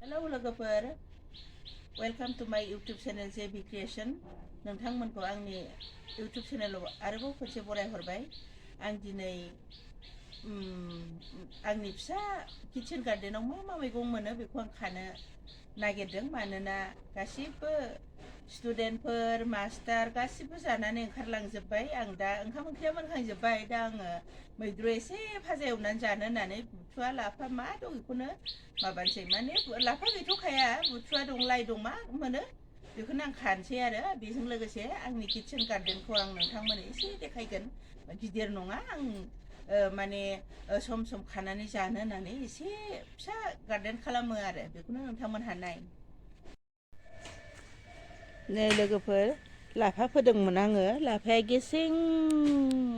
hello लोगोफोर welcome to माय YouTube channel JB creation नोंथांमोनखौ आंनि यूट्यूब चैनलाव आरोबाव खनसे बरायहरबाय आं दिनै आंनि फिसा किचेन गार्डेनाव मा मैगं मोनो बेखौ आं खानो नागिरदों मानोना गासिबो स्टुडेन्टफोर मास्टार गासिबो जानानै ओंखारलांजोब्बाय आं दा ओंखाम ओंख्रिया मोनखांजोब्बाय दा आङो मैद्रु एसे भाजा एवनानै जानो होननानै बुथुवा लाफा मा दं बेखौनो माबानोसै माने लाफा गैथ'खाया बुथुवा दं लाइ दं मा मोनो बेखौनो आं खानोसै आरो बेजों लोगोसे आंनि किचेन गार्डेनखौ आं नोंथांमोननो एसे देखायगोन गिदिर नङा आं माने सम सम खानानै जानो होननानै एसे फिसा गार्डेन खालामो आरो बेखौनो नोंथांमोनहा नाय नै लोगोफोर लाफा फोदोंमोन आङो लाफाया गेसें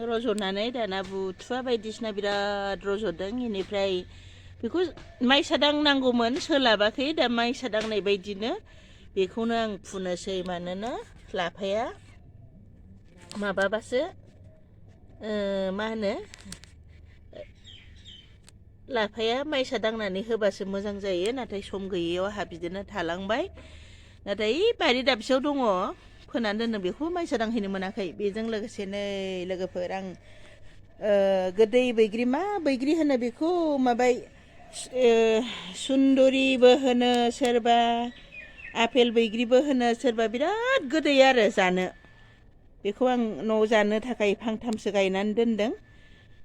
रज'नानै दाना बुथुवा बायदिसिना बिराद रज'दों बेनिफ्राय बेखौ माइसा दांनांगौमोन सोलाबाखै दा माइसा दांनाय बायदिनो बेखौनो आं फुनोसै मानोना लाफाया माबाबासो मा होनो लाफाया माइसा दांनानै होबासो मोजां जायो नाथाय सम गैयैयाव आंहा बिदिनो थालांबाय नाथाय बारि दाबसेयाव दङ फोनानै दोनदों बेखौ माइसा दांहैनो मोनाखै बेजों लोगोसे नै लोगोफोर आं गोदै बैग्रि मा बैग्रि होनो बेखौ माबाय सुन्दरिबो होनो सोरबा आपेल बैग्रिबो होनो सोरबा बिराद गोदै आरो जानो बेखौ आं न'आव जानो थाखाय फांथामसो गायनानै दोनदों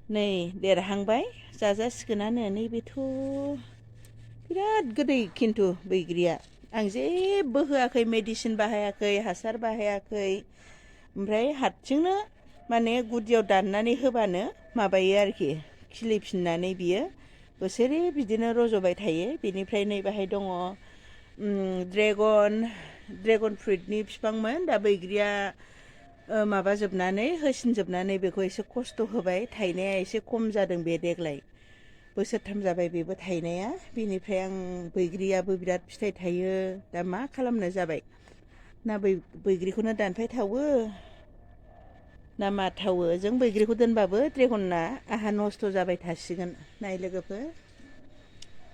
नै देरहांबाय जाजासिगोनानो नैबेथ' बिराद गोदै खिन्थु बैग्रिया आं जेबो होआखै मेडिसिन बाहायाखै हासार बाहायाखै ओमफ्राय हारसिंनो माने गुदियाव दाननानै होबानो माबायो आरोखि खिलिफिननानै बियो बोसोरे बिदिनो रज'बाय थायो बेनिफ्राय नै बाहाय दङ ड्रेगन फ्रुइटनि बिफांमोन दा बैग्रिया माबाजोबनानै होसिनजोबनानै बेखौ एसे खस्थ' होबाय थायनाया एसे खम जादों बे देग्लाय बोसोरथाम जाबाय बेबो थायनाया बेनिफ्राय आं बैग्रियाबो बिराद फिथाइ थायो दा मा खालामनो जाबाय ना बैग्रिखौनो दानफायथावो ना माथावो जों बैग्रिखौ दोनबाबो ड्रेगना आंहा नस्थ' जाबाय थासिगोन नाय लोगोफोर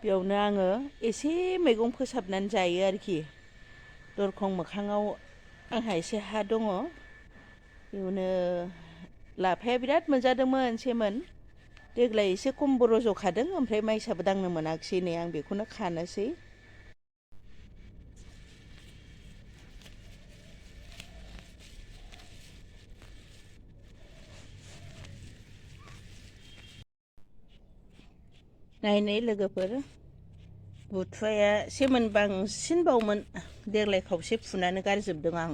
बेयावनो आङो एसे मैगं फोसाबनानै जायो आरोखि दरखं मोखाङाव आंहा एसे हा दङ बेयावनो लाफाया बिराद मोनजादोंमोन सेमोन देग्लाय एसे खमबो रज'खादों ओमफ्राय माइसाबो दांनो मोनाखिसै नै आं बेखौनो खानोसै नायनाय लोगोफोर बुथुवाया सेमोन बांसिनबावमोन देग्लाय खावसे फुनानै गारजोबदों आं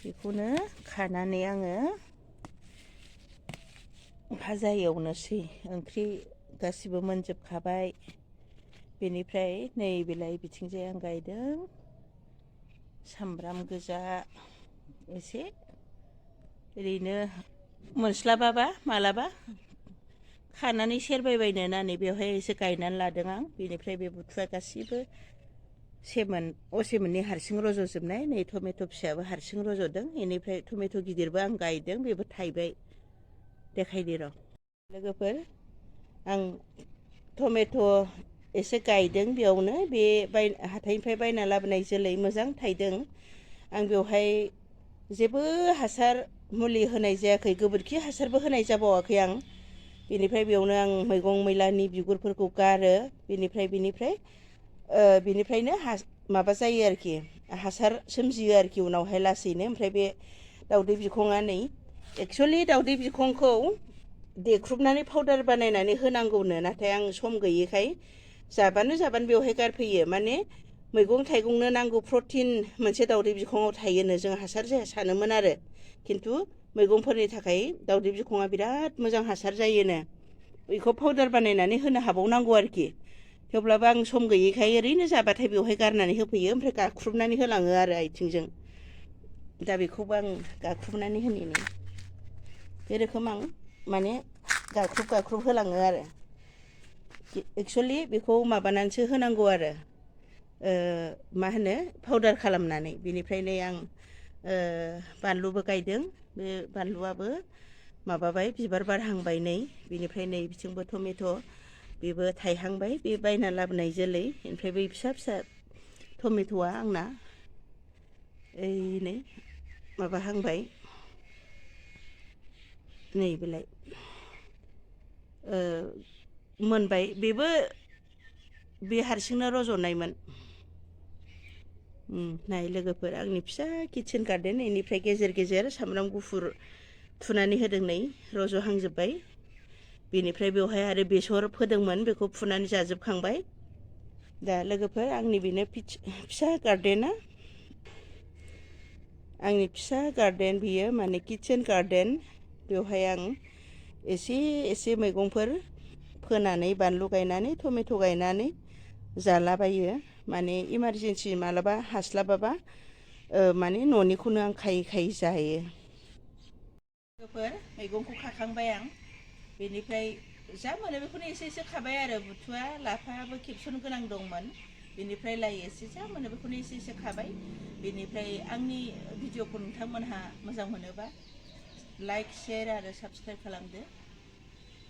बेखौनो खानानै आङो भाजा एवनोसै ओंख्रि गासिबो मोनजोबखाबाय बेनिफ्राय नै बेलाय बिथिंजाय आं गायदों सामब्राम गोजा एसे ओरैनो मोनस्लाबाबा मालाबा खानानै सेरबायबायनो होननानै बेवहाय एसे गायनानै लादों आं बेनिफ्राय बे बुथुवा गासिबो सेमोननि हारसिं रज'जोबनाय नै टमेट' फिसायाबो हारसिं रज'दों बेनिफ्राय टमेट' गिदिरबो आं गायदों बेबो थायबाय देखायनि र' लोगोफोर आं टमेट' एसे गायदों बेयावनो बे हाथाइनिफ्राय बायना लाबोनाय जोलै मोजां थायदों आं बेवहाय जेबो हासार मुलि होनाय जायाखै गोबोरखि हासारबो होनाय जाबावाखै आं बेनिफ्राय बेयावनो आं मैगं मैलानि बिगुरफोरखौ गारो बेनिफ्रायनो माबा जायो आरोखि हासार सोमजियो आरोखि उनावहाय लासैनो ओमफ्राय बे दाउदै बिखङा नै एक्सुवेलि दाउदै बिखंखौ देख्रुबनानै पाउदार बानायनानै होनांगौनो नाथाय आं सम गैयैखाय जाबानो बेवहाय गारफैयो माने मैगं थाइगंनो नांगौ प्रटिन मोनसे दाउदै बिखङाव थायोनो जों हासार जाया सानोमोन आरो खिन्थु मैगंफोरनि थाखाय दाउदै बिखङा बिराद मोजां हासार जायोनो बेखौ पाउदार बानायनानै होनो हाबावनांगौ आरोखि थेवब्लाबो आं सम गैयैखाय ओरैनो जाबाथाय बेवहाय गारनानै होफैयो ओमफ्राय गाख्रुबनानै होलाङो आरो आथिंजों दा बेखौबो आं गाख्रुबनानै होनि बे रोखोम आं माने गाख्रुब होलाङो आरो एक्सुवेलि बेखौ माबानानैसो होनांगौ आरो मा होनो पाउदार खालामनानै बेनिफ्रायनो आं बानलुबो गायदों बे बानलुआबो माबाबाय बिबार बारहांबाय नै बिनिफ्राय नै बिथिंबो टमेट' बेबो थाइहांबाय बे बायना लाबोनाय जोलै ओमफ्राय बै फिसा फिसा टमेट'आ आंना ओइ नै माबाहांबाय नै बेलाय मोनबाय बेबो बे हारसिंनो रज'नायमोन नाय लोगोफोर आंनि फिसा किटचेन गार्डेन इनिफ्राय गेजेर गेजेर सामब्राम गुफुर थुनानै होदों नै रज'हांजोब्बाय बेनिफ्राय बेवहाय आरो बेसर फोदोंमोन बेखौ फुनानै जाजोबखांबाय दा लोगोफोर आंनि बेनो फिसा गार्डेना आंनि फिसा गार्डेन बियो माने किटचेन गार्डेन बेवहाय आं एसे एसे मैगंफोर फोनानै बानलु गायनानै टमेट' गायनानै जालाबायो माने इमारजेन्सि मालाबा हास्लाबाबा माने न'निखौनो आं खायै खायै जायो लोगोफोर मैगंखौ खाखांबाय आं बेनिफ्राय जा मोनो बेखौनो एसे एसे खाबाय आरो बुथुवा लाफाबो खेबस'नो गोनां दंमोन बेनिफ्राय लाइ एसे जा मोनो बेखौनो एसे एसे खाबाय बेनिफ्राय आंनि भिडिअखौ नोंथांमोनहा मोजां मोनोबा लाइक शेयार आरो साबस्क्राइब खालामदो